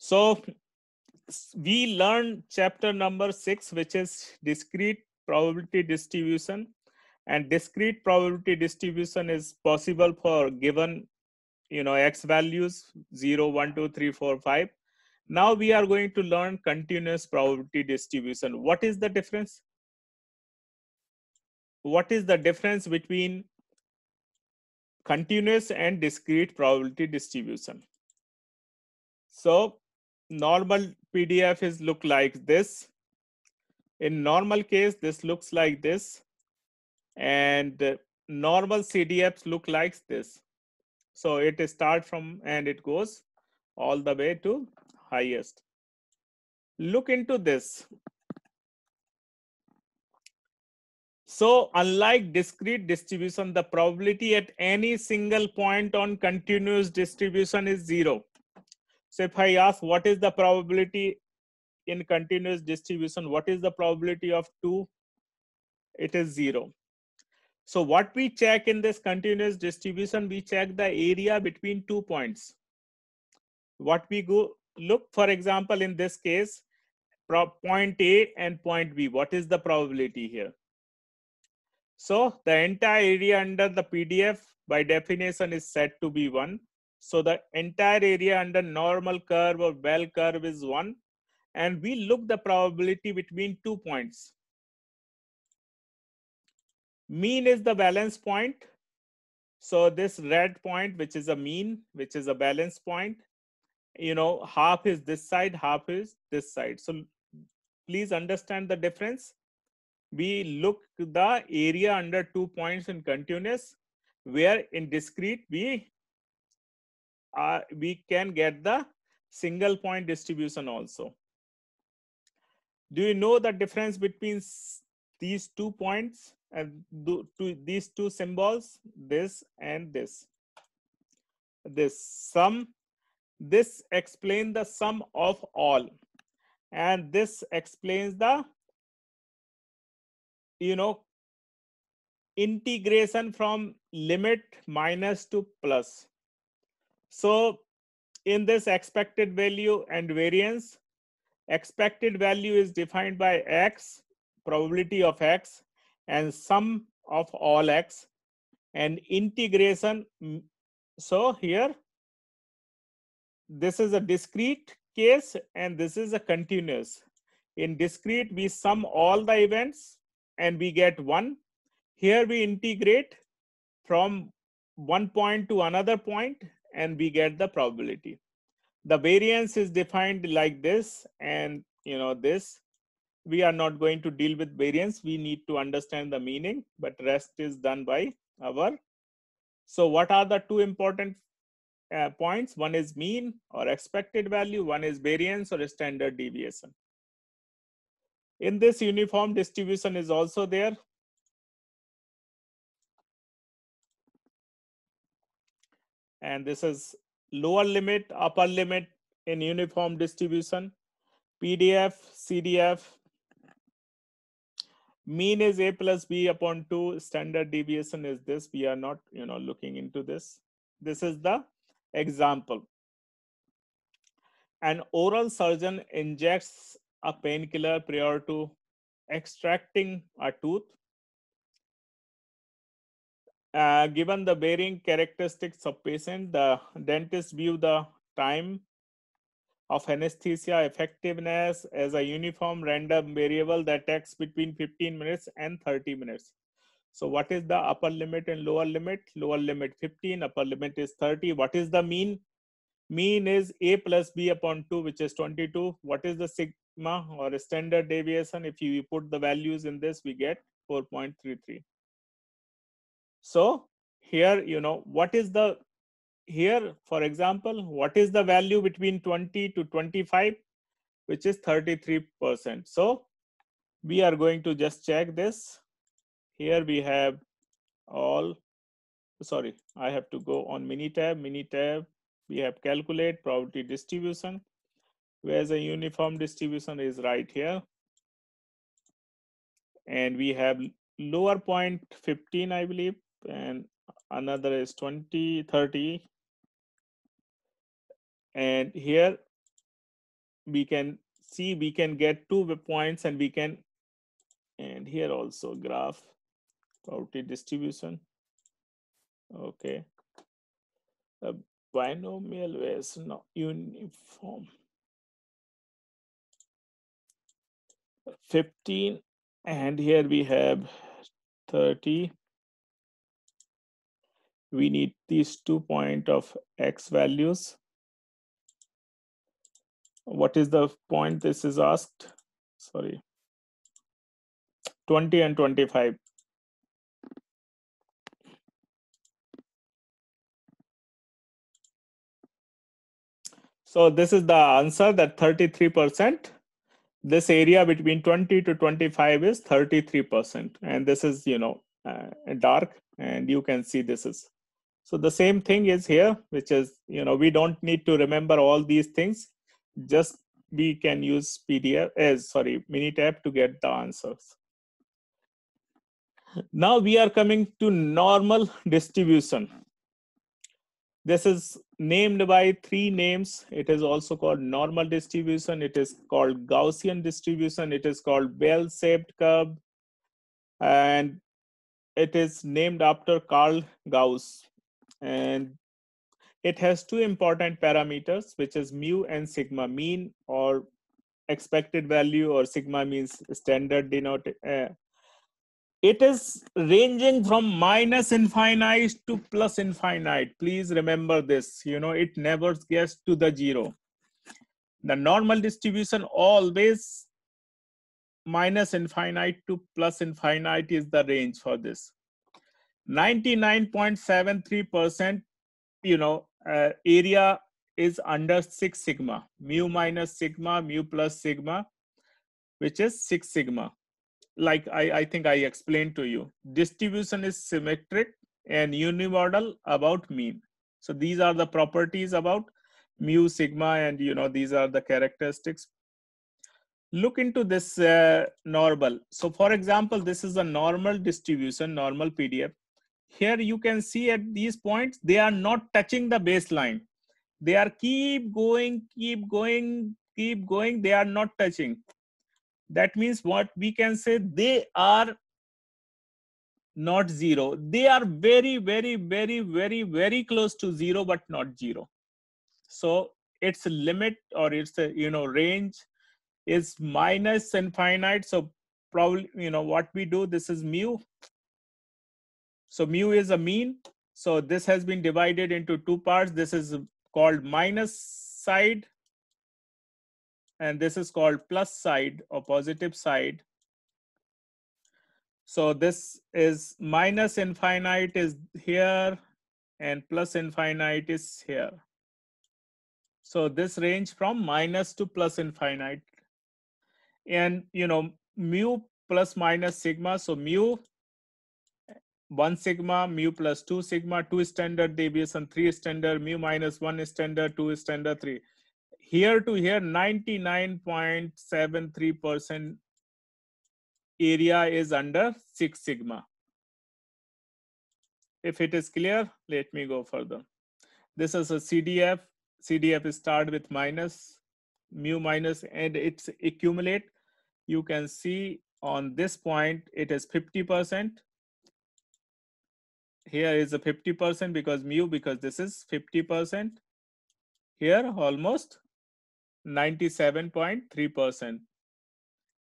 So we learned chapter number 6, which is discrete probability distribution. And discrete probability distribution is possible for given x values 0, 1, 2, 3, 4, 5. Now we are going to learn continuous probability distribution. What is the difference? What is the difference between continuous and discrete probability distribution? So normal PDF is look like this. In normal case, this looks like this, and normal CDFs look like this. So it starts from and it goes all the way to highest. Look into this. So unlike discrete distribution, the probability at any single point on continuous distribution is 0. So if I ask what is the probability in continuous distribution, what is the probability of 2? It is 0. So what we check in this continuous distribution, we check the area between 2 points. What we go look, for example, in this case, point A and point B, what is the probability here? So the entire area under the PDF by definition is said to be 1. So the entire area under normal curve or bell curve is 1. And we look the probability between 2 points. Mean is the balance point. So this red point, which is a mean, which is a balance point, half is this side, half is this side. So please understand the difference. We look the area under 2 points in continuous, where in discrete we can get the single point distribution also. Do you know the difference between these 2 points and these two symbols, this and this? This sum, this explains the sum of all, and this explains the integration from limit minus to plus. So in this expected value and variance, expected value is defined by x, probability of x, and sum of all x, and integration. So here this is a discrete case and this is a continuous. In discrete we sum all the events and we get 1. Here we integrate from one point to another point and we get the probability. The variance is defined like this, and this. We are not going to deal with variance. We need to understand the meaning, but rest is done by our. So what are the two important points? One is mean or expected value. One is variance or standard deviation. In this, uniform distribution is also there. And this is lower limit, upper limit in uniform distribution. PDF, CDF. Mean is A plus B upon 2. Standard deviation is this. We are not, looking into this. This is the example. An oral surgeon injects a painkiller prior to extracting a tooth. Given the varying characteristics of patient, the dentist view the time of anesthesia effectiveness as a uniform random variable that takes between 15 minutes and 30 minutes. So what is the upper limit and lower limit? Lower limit 15, upper limit is 30. What is the mean? Mean is A plus B upon 2, which is 22. What is the sigma or standard deviation? If you put the values in this, we get 4.33. So here, what is the, here, for example, what is the value between 20 to 25, which is 33%. So we are going to just check this. Here we have all, sorry, I have to go on Minitab. We have calculate probability distribution, whereas a uniform distribution is right here. And we have lower point 15, I believe, and another is 20, 30. And here we can see, we can get 2 points, and we can, and here also graph probability distribution. Okay, a binomial is not uniform. 15, and here we have 30. We need these 2 point of x values. What is the point this is asked? Sorry, 20 and 25. So this is the answer, that 33%. This area between 20 to 25 is 33%. And this is, dark, and you can see this is. So the same thing is here, which is, we don't need to remember all these things. Just we can use Minitab to get the answers. Now we are coming to normal distribution. This is named by 3 names. It is also called normal distribution. It is called Gaussian distribution. It is called bell-shaped curve. And it is named after Carl Gauss. And it has 2 important parameters, which is mu and sigma, mean or expected value, or sigma means standard denoted. It is ranging from minus infinite to plus infinite. Please remember this, it never gets to the 0. The normal distribution always minus infinite to plus infinite is the range for this. 99.73%, area is under 6 sigma, mu minus sigma, mu plus sigma, which is 6 sigma. Like I think I explained to you, distribution is symmetric and unimodal about mean. So these are the properties about mu, sigma, and these are the characteristics. Look into this normal. So for example, this is a normal distribution, normal PDF. Here you can see at these points, they are not touching the baseline. They are keep going. They are not touching. That means what we can say, they are not 0. They are very, very, very, very, very close to 0, but not 0. So its limit, or its range, is minus infinite. So probably what we do, this is mu. So mu is a mean. So this has been divided into 2 parts. This is called minus side, and this is called plus side or positive side. So this is minus infinite is here, and plus infinite is here. So this range from minus to plus infinite. And mu plus minus sigma. So mu 1 sigma, mu plus 2 sigma, 2 standard deviation, 3 standard, mu minus 1 standard, 2 standard, 3. Here to here, 99.73% area is under 6 sigma. If it is clear, let me go further. This is a CDF. CDF start with minus, mu minus, and it's accumulate. You can see on this point, it is 50%. Here is a 50% because mu, because this is 50%. Here almost 97.3%.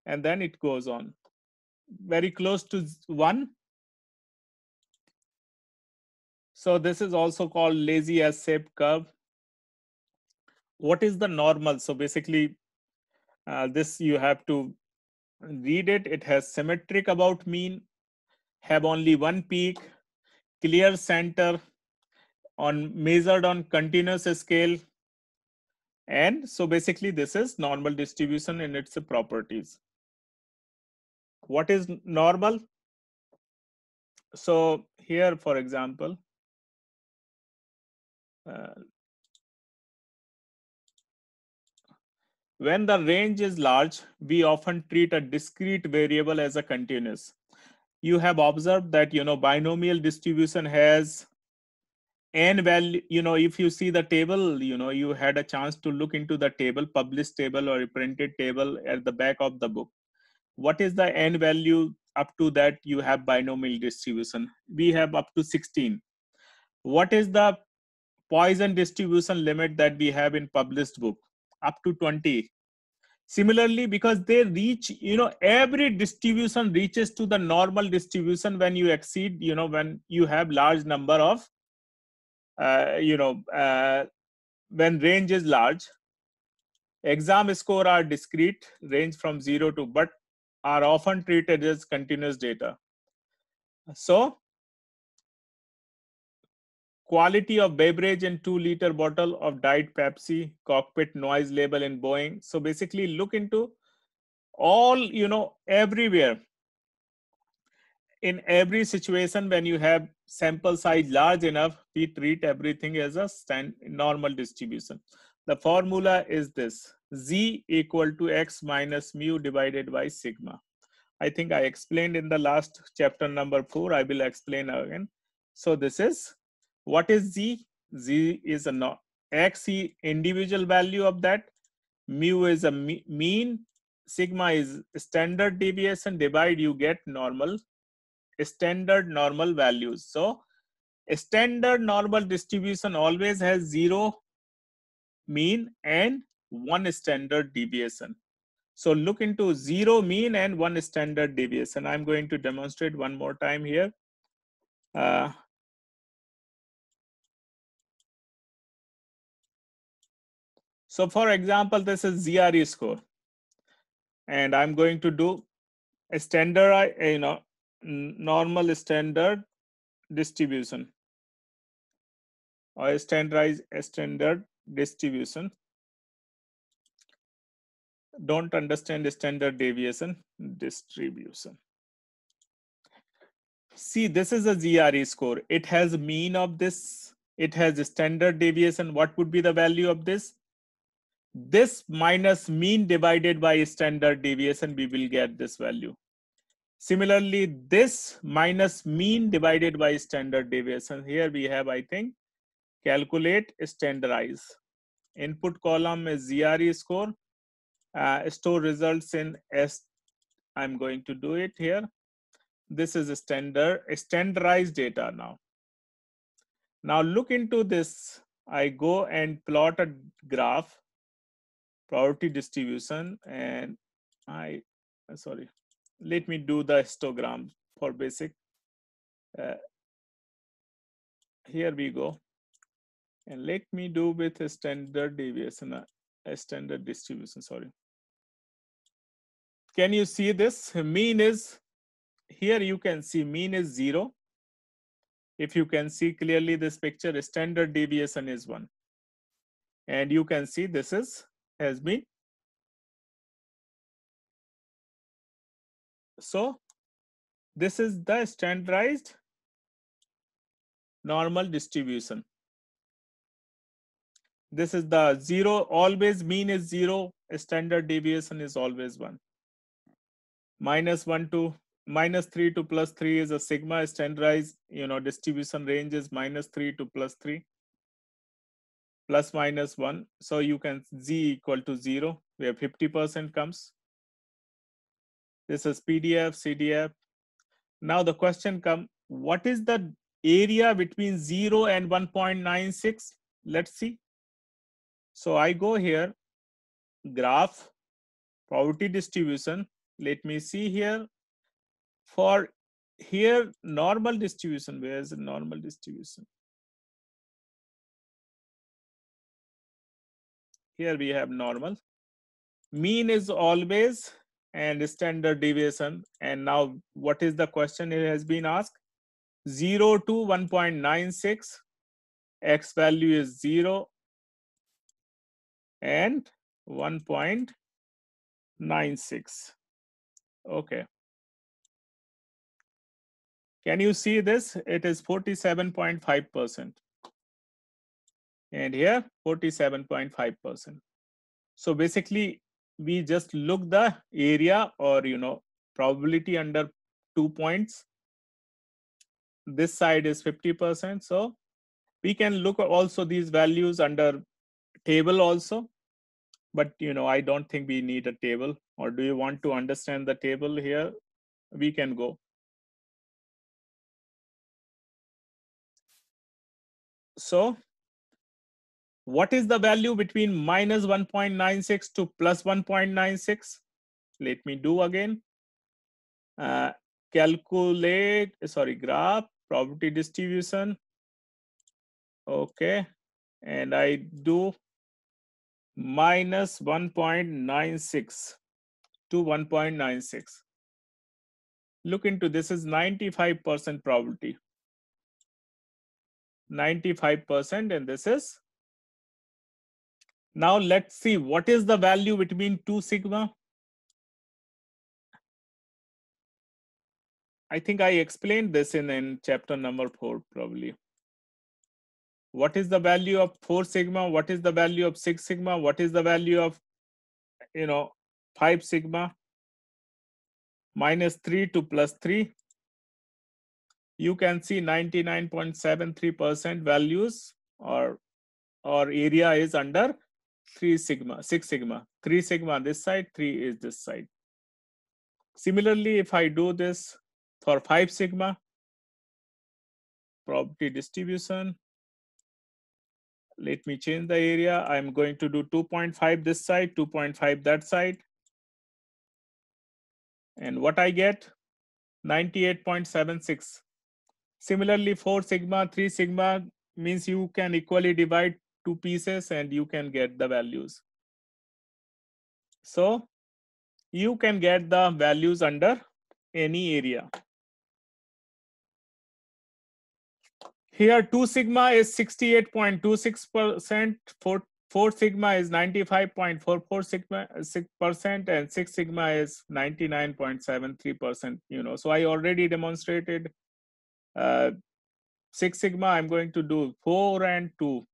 And then it goes on. Very close to 1. So this is also called lazy S-shaped curve. What is the normal? So basically, this you have to read it. It has symmetric about mean, have only 1 peak, clear center, measured on continuous scale. And so basically this is normal distribution in its properties. What is normal? So here, for example, when the range is large, we often treat a discrete variable as a continuous. You have observed that binomial distribution has n value, if you see the table, you had a chance to look into the table, published table or a printed table at the back of the book. What is the n value? Up to that you have binomial distribution. We have up to 16. What is the Poisson distribution limit that we have in published book? Up to 20. Similarly, because they reach, every distribution reaches to the normal distribution when you exceed, when you have large number of, when range is large. Exam score are discrete, range from 0 to, but are often treated as continuous data. So quality of beverage in 2-liter bottle of Diet Pepsi, cockpit noise label in Boeing. So basically look into all, everywhere. In every situation, when you have sample size large enough, we treat everything as a normal distribution. The formula is this: Z equal to X minus mu divided by sigma. I think I explained in the last chapter number 4. I will explain again. So this is, what is Z? Z is a X individual value of that. Mu is a mean. Sigma is standard deviation. Divide, you get standard normal values. So a standard normal distribution always has 0 mean and 1 standard deviation. So look into 0 mean and 1 standard deviation. I'm going to demonstrate one more time here. So for example, this is ZRE score. And I'm going to do a standard, normal standard distribution, or a standard distribution. Don't understand the standard deviation distribution. See, this is a ZRE score. It has mean of this. It has a standard deviation. What would be the value of this? This minus mean divided by standard deviation, we will get this value. Similarly, this minus mean divided by standard deviation. Here we have, I think, calculate, standardize. Input column is ZRE score. Store results in S. I'm going to do it here. This is a standardized data now. Now look into this. I go and plot a graph, probability distribution, and let me do the histogram for basic. Here we go. And let me do with a standard deviation, a standard distribution, sorry. Can you see this? Mean is, here you can see mean is 0. If you can see clearly this picture, standard deviation is 1. And you can see this has been. So this is the standardized normal distribution. This is the 0, always mean is 0, standard deviation is always 1. -1 to -3 to +3 is a sigma standardized, distribution range is -3 to +3, ±1. So you can Z equal to 0, where 50% comes. This is PDF, CDF. Now the question comes, what is the area between 0 and 1.96? Let's see. So I go here, graph, probability distribution. Let me see here. For here, normal distribution, where is the normal distribution? Here we have normal. Mean is always, and standard deviation. And now what is the question it has been asked? 0 to 1.96, X value is 0 and 1.96. Okay. Can you see this? It is 47.5%. And here 47.5%. So basically we just look the area, or probability under 2 points. This side is 50%. So We can look at also these values under table also, but I don't think we need a table. Or do you want to understand the table here? We can go. So what is the value between minus 1.96 to plus 1.96? Let me do again. Calculate, sorry, graph, probability distribution. Okay. And I do minus 1.96 to 1.96. Look into this is 95% probability. 95%, and this is. Now let's see what is the value between 2 sigma. I think I explained this in chapter number 4 probably. What is the value of 4 sigma? What is the value of 6 sigma? What is the value of 5 sigma? Minus 3 to plus 3. You can see 99.73% values or area is under 3 sigma, 6 sigma. 3 sigma on this side, 3 is this side. Similarly, if I do this for 5 sigma, probability distribution, let me change the area. I'm going to do 2.5 this side, 2.5 that side. And what I get? 98.76. Similarly, 4 sigma, 3 sigma means you can equally divide 2 pieces and you can get the values. So you can get the values under any area. Here 2 sigma is 68.26%, 4 sigma is 95.44% and 6 sigma is 99.73%. So I already demonstrated 6 sigma. I'm going to do 4 and 2.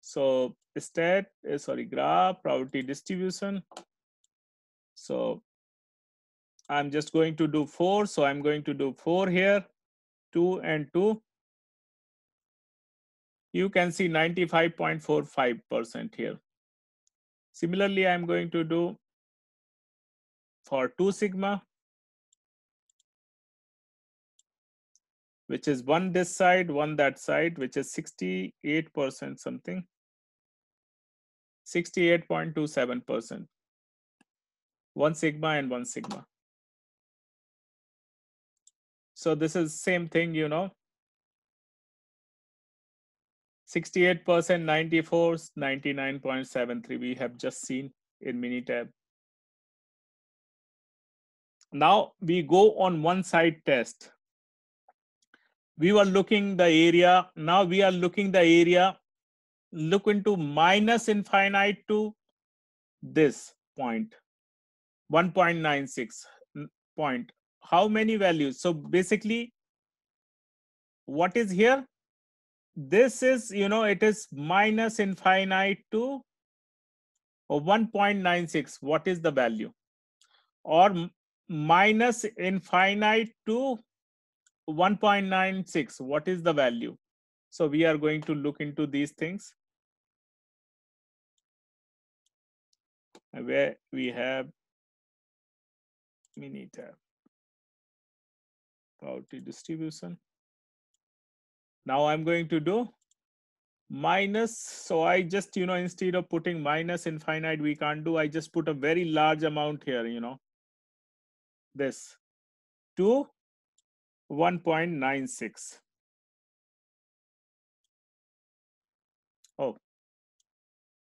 So graph, probability distribution. So I'm just going to do 4. So I'm going to do 4 here, 2 and 2. You can see 95.45% here. Similarly, I'm going to do for 2 sigma, which is 1 this side, 1 that side, which is 68% something, 68.27%. 1 sigma and 1 sigma. So this is same thing, 68%, 94, 99.73 we have just seen in Minitab. Now we go on one side test. We were looking the area. Now we are looking the area. Look into minus infinite to this point, 1.96 point. How many values? So basically, what is here? This is, it is minus infinite to 1.96. What is the value? Or minus infinite to 1.96. What is the value? So we are going to look into these things, where we have Minitab, probability distribution. Now I'm going to do minus. So I just, instead of putting minus infinite, we can't do. I just put a very large amount here, this to 1.96. Oh,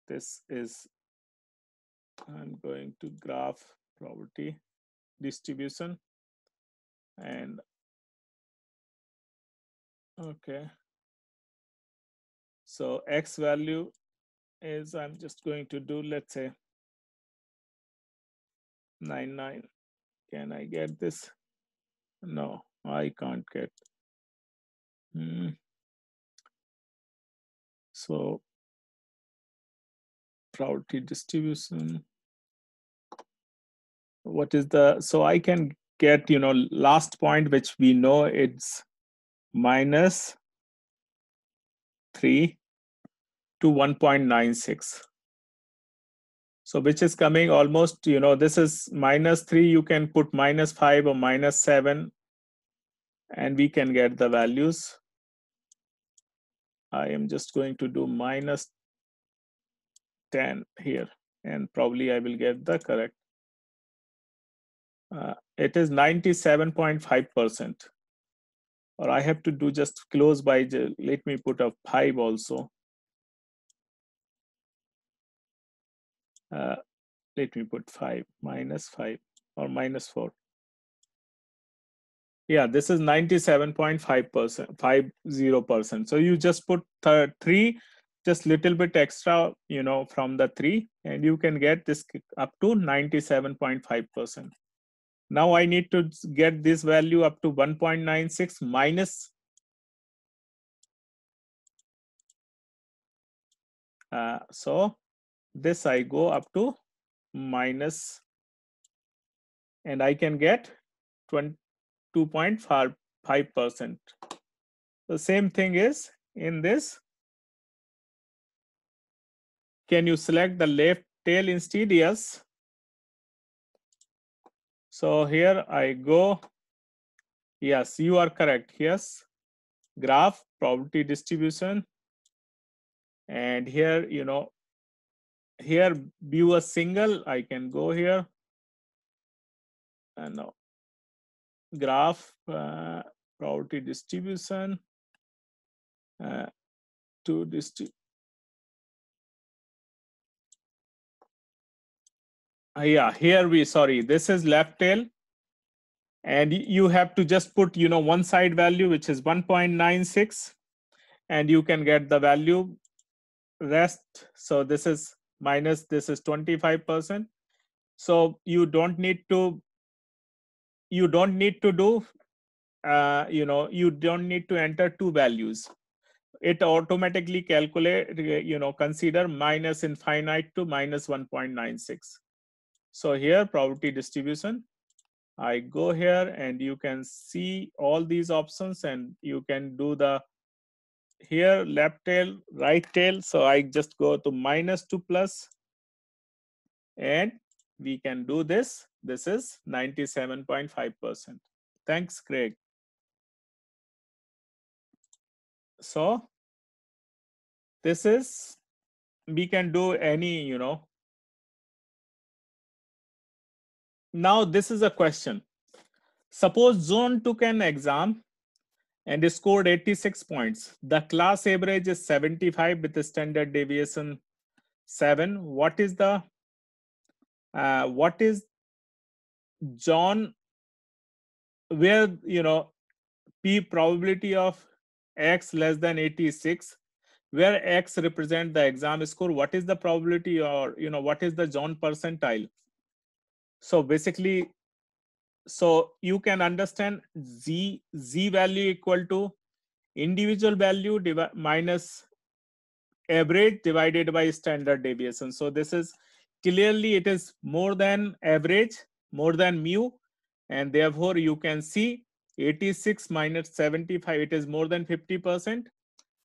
this is, I'm going to graph probability distribution and okay. So X value is, I'm just going to do, let's say 99. Can I get this? No, I can't get. So probability distribution. What is the, so I can get, last point, which we know it's minus 3 to 1.96. So which is coming almost, this is minus 3, you can put minus 5 or minus 7, and we can get the values. I am just going to do minus 10 here, and probably I will get the correct. It is 97.5%. Or I have to do just close by, let me put a 5 also. Let me put 5, minus 5 or minus 4. Yeah, this is 97.5%, 50%. So you just put 3, just little bit extra, from the 3, and you can get this up to 97.5%. Now I need to get this value up to 1.96 minus so this I go up to minus, and I can get 22.5%. The same thing is in this. Can you select the left tail instead? Yes. So here I go. Yes, you are correct. Yes. Graph, probability distribution. And here, here view a single. I can go here. No. Graph, probability distribution. To distribute. Yeah, here this is left tail, and you have to just put one side value, which is 1.96, and you can get the value rest. So this is minus, this is 25%. So you don't need to do you don't need to enter two values. It automatically calculate, consider minus infinite to minus 1.96. So here probability distribution, I go here, and you can see all these options, and you can do the here left tail, right tail. So I just go to minus to plus, and we can do this. This is 97.5%. Thanks, Craig. So this is, we can do any, Now this is a question. Suppose Zone took an exam and scored 86 points. The class average is 75 with the standard deviation 7. What is John, where p probability of x less than 86, where x represent the exam score? What is the probability, or what is the John percentile? So basically, so you can understand z value equal to individual value minus average divided by standard deviation. So this is clearly, it is more than average, more than mu, and therefore you can see 86 minus 75, it is more than 50%,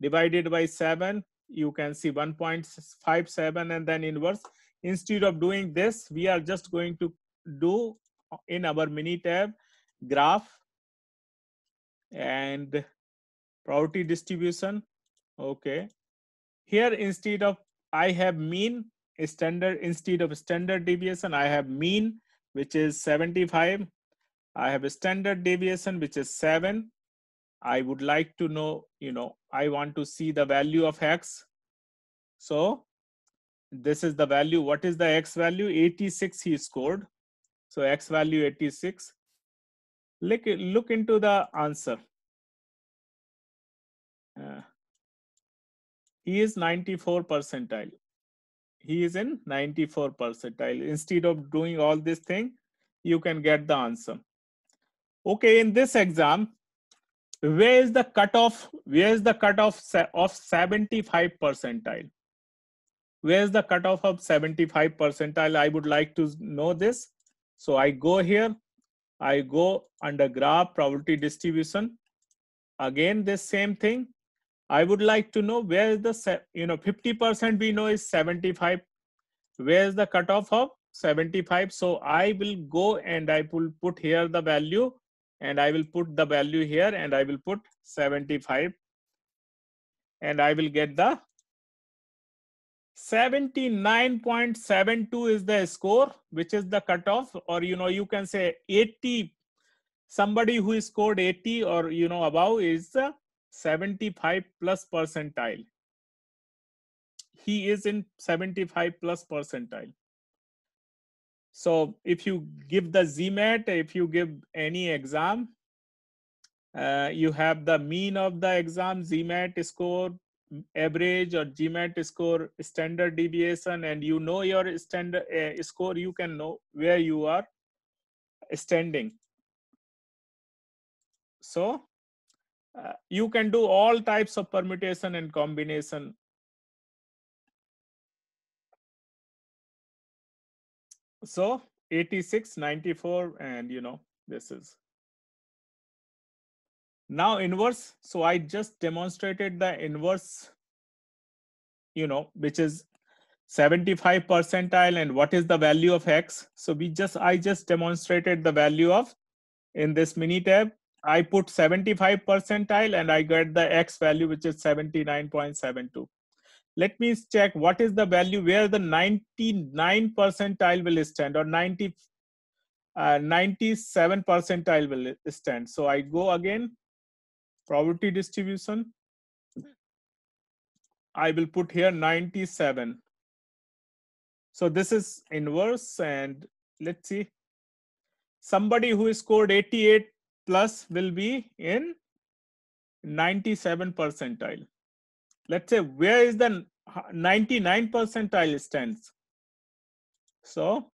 divided by 7, you can see 1.57, and then inverse. Instead of doing this, we are just going to do in our Minitab graph and probability distribution. Okay, here instead of, I have mean, standard, instead of standard deviation, I have mean, which is 75. I have a standard deviation, which is 7. I would like to know, I want to see the value of x. So this is the value. What is the x value? 86 he scored. So x value 86. Look into the answer. He is 94 percentile. He is in 94 percentile. Instead of doing all this thing, you can get the answer. Okay, in this exam, where is the cutoff? Where is the cutoff of 75 percentile? Where is the cutoff of 75 percentile? I would like to know this. So I go here, I go under graph, probability distribution, Again, this same thing. I would like to know where is the 50% we know is 75. Where is the cutoff of 75? So I will go and I will put here the value, and I will put the value here, and I will put 75, and I will get the 79.72 is the score, which is the cutoff, or you can say 80. Somebody who scored 80 or above is the 75 plus percentile. He is in 75 plus percentile. So if you give the GMAT, if you give any exam, you have the mean of the exam, GMAT score, average, or GMAT score, standard deviation, and your standard score, you can know where you are standing. So you can do all types of permutation and combination. So 86, 94, and this is now inverse. So I just demonstrated the inverse, which is 75 percentile, and what is the value of X. So I just demonstrated the value of, in this Minitab, I put 75 percentile and I get the X value, which is 79.72. Let me check what is the value where the 99 percentile will stand, or 97 percentile will stand. So I go again, probability distribution. I will put here 97. So this is inverse, and let's see. Somebody who scored 88 plus will be in 97 percentile. Let's say where is the 99 percentile stands. So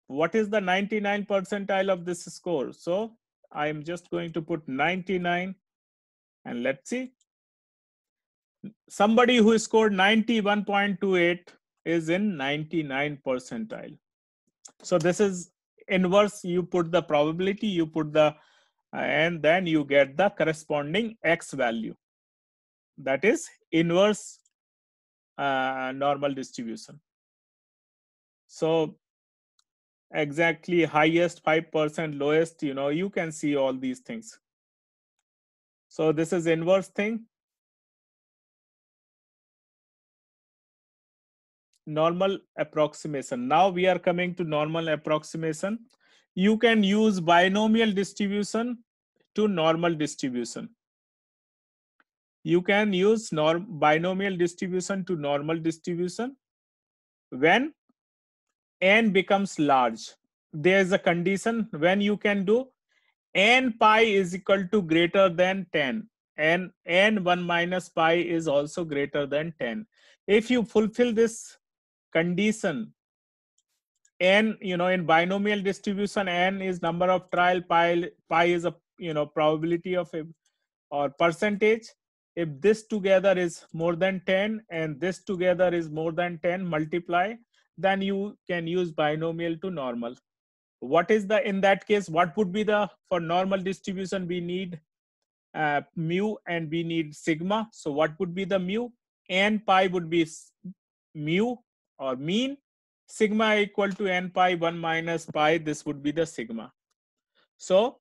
what is the 99 percentile of this score? So I am just going to put 99, and let's see. Somebody who scored 91.28 is in 99 percentile. So this is inverse. You put the probability, you put the, and then you get the corresponding X value. That is inverse normal distribution. So exactly highest 5%, lowest, you can see all these things. So this is inverse thing. Normal approximation. Now we are coming to normal approximation. You can use binomial distribution to normal distribution. You can use binomial distribution to normal distribution when n becomes large. There is a condition when you can do n pi is equal to greater than 10, and n1 minus pi is also greater than 10. If you fulfill this condition, n, in binomial distribution, n is number of trial, pi is a probability of or percentage. If this together is more than 10 and this together is more than 10, multiply, then you can use binomial to normal. What is the, in that case, what would be the, for normal distribution we need mu and we need sigma. So what would be the mu? N pi would be mu or mean. Sigma equal to n pi 1 minus pi, this would be the sigma. So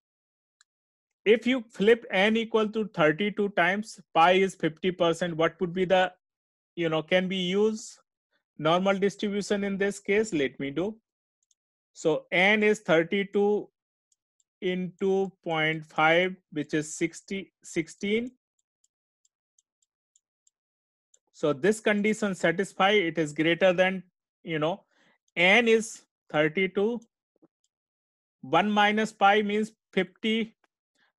if you flip n equal to 32 times, pi is 50%, what would be the, can we use normal distribution in this case? Let me do. So n is 32 into 0.5, which is 16. So this condition satisfy, it is greater than, n is 32. 1 minus pi means 50.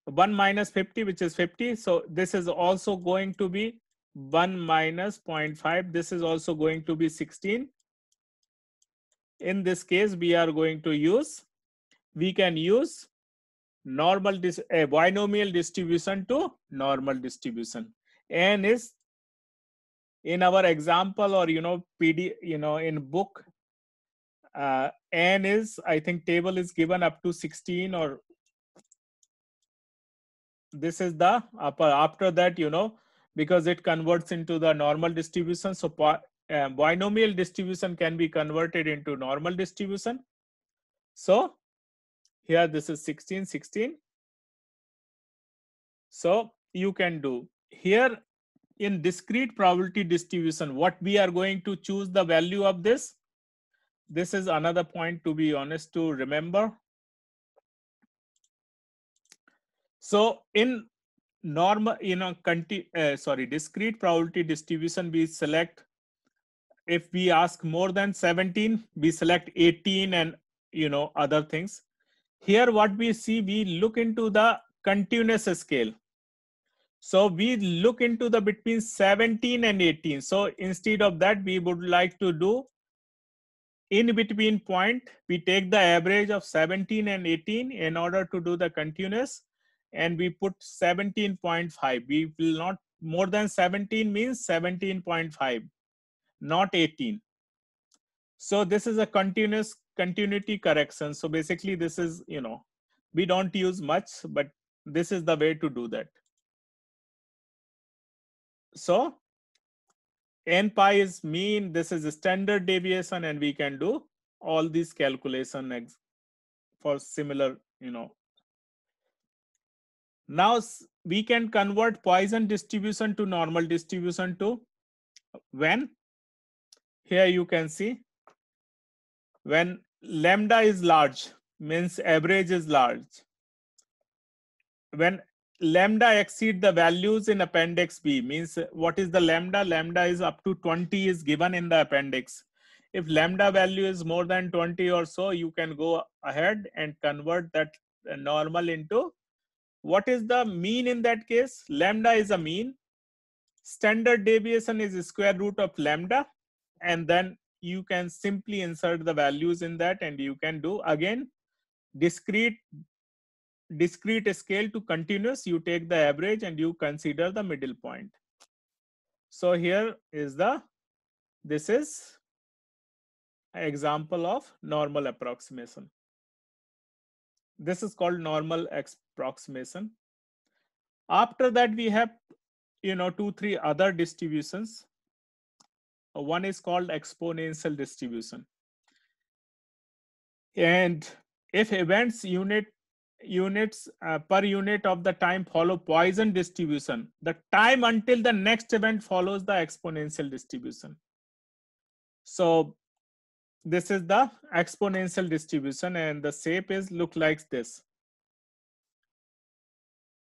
1 minus 50, which is 50. So this is also going to be 1 minus 0.5. This is also going to be 16. In this case, we are going to use, we can use binomial distribution to normal distribution. N is, in our example, or PD, in book, n is, I think table is given up to 16, or this is the upper. After that, because it converts into the normal distribution, so binomial distribution can be converted into normal distribution. So here this is 16, 16. So you can do here in discrete probability distribution, what we are going to choose the value of this. This is another point, to be honest, to remember. So in normal, discrete probability distribution, we select, if we ask more than 17, we select 18 and other things. Here what we see, we look into the continuous scale. So we look into the between 17 and 18. So instead of that, we would like to do in between point. We take the average of 17 and 18 in order to do the continuous, and we put 17.5. We will not, more than 17 means 17.5, not 18. So this is a continuity correction. So basically this is, we don't use much, but this is the way to do that. So n pi is mean, this is a standard deviation, and we can do all these calculations for similar, Now we can convert Poisson distribution to normal distribution to when? Here you can see, when lambda is large, means average is large. When lambda exceed the values in appendix B, means what is the lambda? Lambda is up to 20 is given in the appendix. If lambda value is more than 20 or so, you can go ahead and convert that normal into, what is the mean in that case? Lambda is a mean. Standard deviation is square root of lambda, and then you can simply insert the values in that, and you can do again discrete scale to continuous. You take the average and you consider the middle point. So here is this is an example of normal approximation. This is called normal approximation. After that, we have 2-3 other distributions. One is called exponential distribution. And if events units per unit of the time follow Poisson distribution, the time until the next event follows the exponential distribution. So this is the exponential distribution, and the shape is look like this.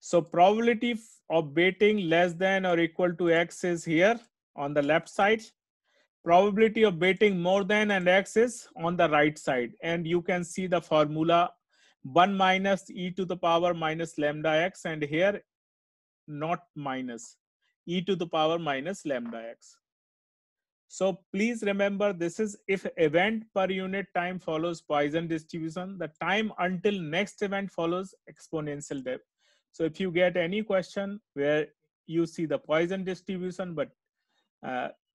So probability of weighting less than or equal to x is here on the left side. Probability of weighting more than and x is on the right side. And you can see the formula 1 minus e to the power minus lambda x, and here not minus, e to the power minus lambda x. So please remember, this is if event per unit time follows Poisson distribution, the time until next event follows exponential depth. So if you get any question where you see the Poisson distribution, but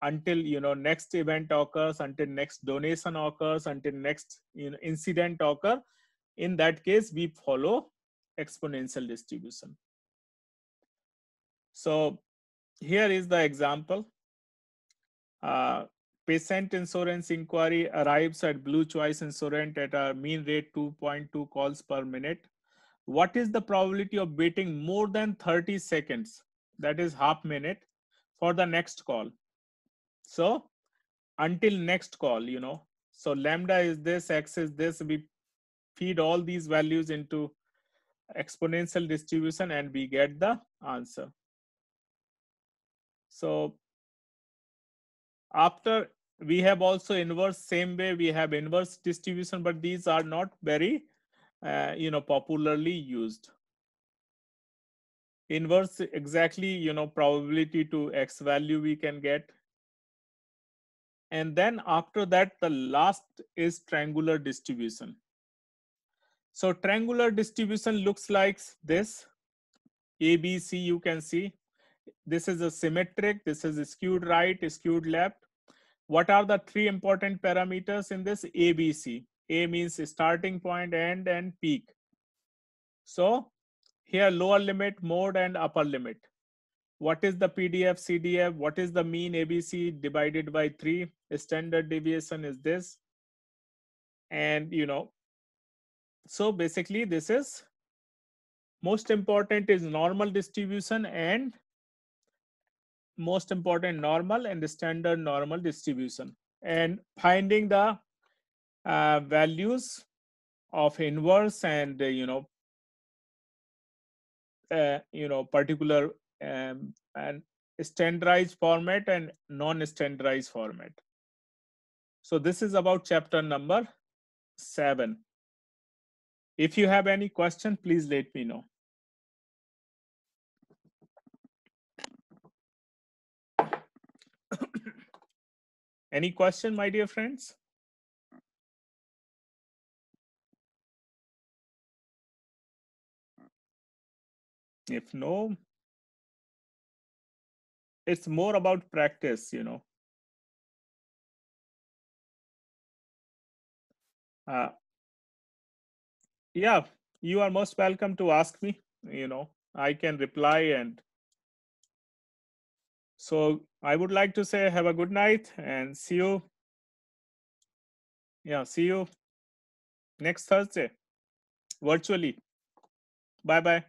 until next event occurs, until next donation occurs, until next incident occur, in that case we follow exponential distribution. So here is the example. Patient insurance inquiry arrives at Blue Choice Insurance at a mean rate 2.2 calls per minute. What is the probability of waiting more than 30 seconds, that is half minute, for the next call? So until next call, so lambda is this, x is this, we feed all these values into exponential distribution and we get the answer. So after, we have also inverse, same way we have inverse distribution, but these are not very popularly used. Inverse exactly, probability to x value we can get. And then after that, the last is triangular distribution. So triangular distribution looks like this. A, B, C, you can see. This is a symmetric, this is skewed right, skewed left. What are the 3 important parameters in this? A, B, C. A means starting point, end, and peak. So here lower limit, mode, and upper limit. What is the PDF, CDF? What is the mean ABC divided by 3? Standard deviation is this. And so basically this is most important is normal distribution and most important normal and standard normal distribution, and finding the values of inverse and particular and standardized format and non-standardized format. So this is about chapter number 7. If you have any question, please let me know. Any question, my dear friends? If no, it's more about practice, Yeah, you are most welcome to ask me. I can reply. And so I would like to say have a good night and see you. Yeah, see you next Thursday virtually. Bye bye.